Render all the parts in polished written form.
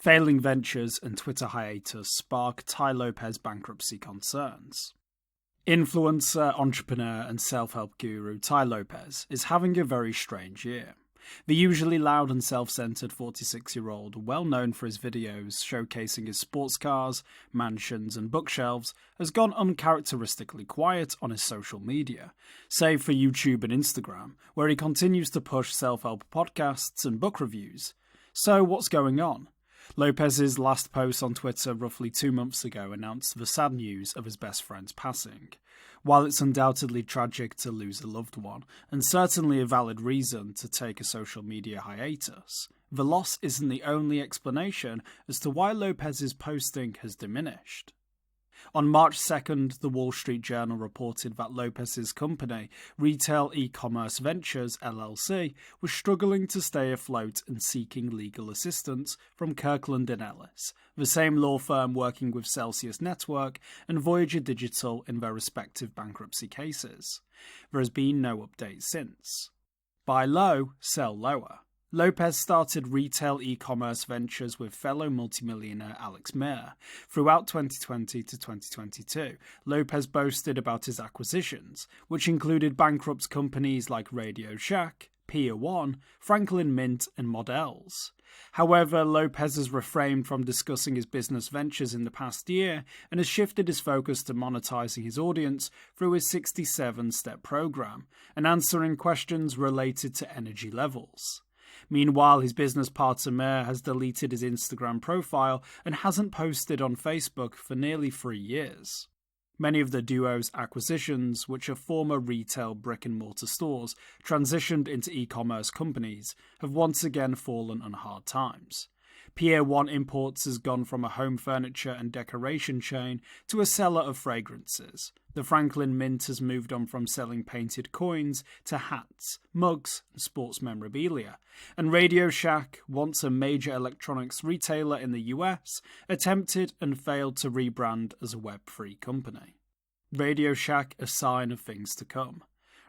Failing ventures and Twitter hiatus spark Tai Lopez bankruptcy concerns. Influencer, entrepreneur and self-help guru Tai Lopez is having a very strange year. The usually loud and self-centered 46-year-old, well known for his videos showcasing his sports cars, mansions and bookshelves, has gone uncharacteristically quiet on his social media, save for YouTube and Instagram, where he continues to push self-help podcasts and book reviews. So what's going on? Lopez's last post on Twitter roughly 2 months ago announced the sad news of his best friend's passing. While it's undoubtedly tragic to lose a loved one, and certainly a valid reason to take a social media hiatus, the loss isn't the only explanation as to why Lopez's posting has diminished. On March 2nd, the Wall Street Journal reported that Lopez's company, Retail E-Commerce Ventures LLC, was struggling to stay afloat and seeking legal assistance from Kirkland & Ellis, the same law firm working with Celsius Network and Voyager Digital in their respective bankruptcy cases. There has been no update since. Buy low, sell lower. Lopez started Retail E-Commerce Ventures with fellow multimillionaire Alex Mayer. Throughout 2020 to 2022, Lopez boasted about his acquisitions, which included bankrupt companies like Radio Shack, Pier 1, Franklin Mint and Models. However, Lopez has refrained from discussing his business ventures in the past year and has shifted his focus to monetizing his audience through his 67-step program and answering questions related to energy levels. Meanwhile, his business partner Mayer has deleted his Instagram profile and hasn't posted on Facebook for nearly 3 years. Many of the duo's acquisitions, which are former retail brick-and-mortar stores, transitioned into e-commerce companies, have once again fallen on hard times. Pier 1 Imports has gone from a home furniture and decoration chain to a seller of fragrances. The Franklin Mint has moved on from selling painted coins to hats, mugs, and sports memorabilia. And Radio Shack, once a major electronics retailer in the US, attempted and failed to rebrand as a Web3 company. Radio Shack, a sign of things to come.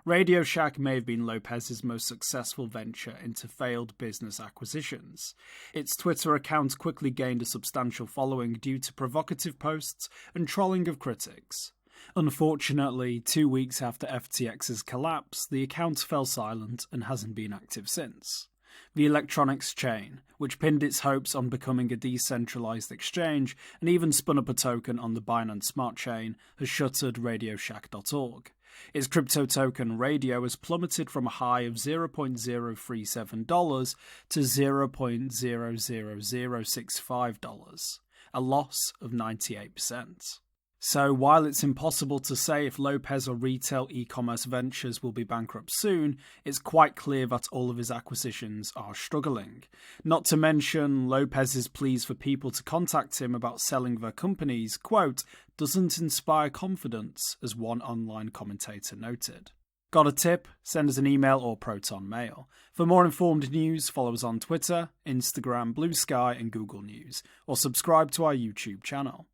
Radio Shack may have been Lopez's most successful venture into failed business acquisitions. Its Twitter account quickly gained a substantial following due to provocative posts and trolling of critics. Unfortunately, 2 weeks after FTX's collapse, the account fell silent and hasn't been active since. The electronics chain, which pinned its hopes on becoming a decentralized exchange and even spun up a token on the Binance Smart Chain, has shuttered RadioShack.org. Its crypto token Radio has plummeted from a high of $0.037 to $0.00065, a loss of 98%. So while it's impossible to say if Lopez or Retail E-Commerce Ventures will be bankrupt soon, it's quite clear that all of his acquisitions are struggling. Not to mention, Lopez's pleas for people to contact him about selling their companies, quote, doesn't inspire confidence, as one online commentator noted. Got a tip? Send us an email or Proton Mail. For more informed news, follow us on Twitter, Instagram, Blue Sky and Google News, or subscribe to our YouTube channel.